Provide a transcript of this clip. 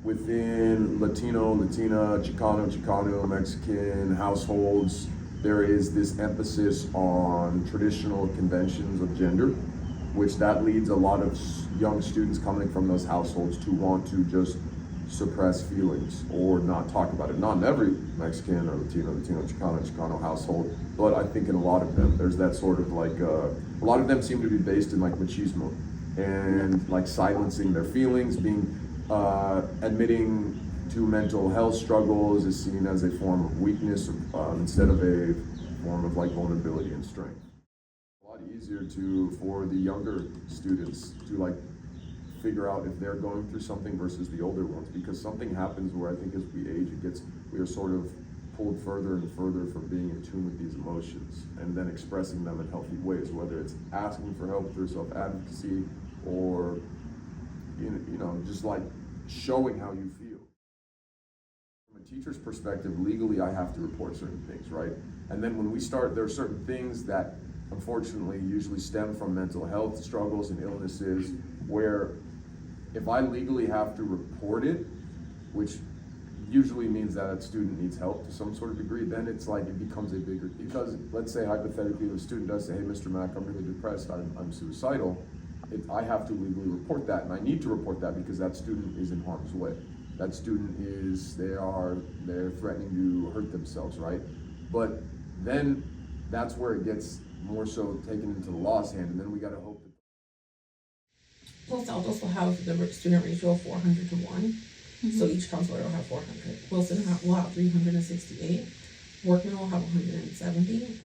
within Latino, Latina, Chicano, Mexican households, there is this emphasis on traditional conventions of gender, which that leads a lot of young students coming from those households to want to just suppress feelings or not talk about it. Not in every Mexican or Latino, Chicano household, but I think in a lot of them, there's that sort of like, a lot of them seem to be based in like machismo and like silencing their feelings, being, admitting to mental health struggles is seen as a form of weakness instead of a form of like vulnerability and strength. A lot easier for the younger students to like figure out if they're going through something versus the older ones, because something happens where I think as we age, we are sort of pulled further and further from being in tune with these emotions and then expressing them in healthy ways, whether it's asking for help through self-advocacy or just like showing how you feel. From a teacher's perspective, legally I have to report certain things, right? And then when we start, there are certain things that unfortunately usually stem from mental health struggles and illnesses where if I legally have to report it, which usually means that a student needs help to some sort of degree, then it's like it becomes a bigger, because let's say hypothetically if a student does say, hey, Mr. Mack, I'm really depressed, I'm suicidal, I have to legally report that, and I need to report that because that student is in harm's way. That student they're threatening to hurt themselves, right? But then that's where it gets more so taken into the law's hand, and then we gotta hope that Los Altos will have the student ratio of 400 to 1. So each counselor will have 400. Wilson will have 368. Workman will have 170.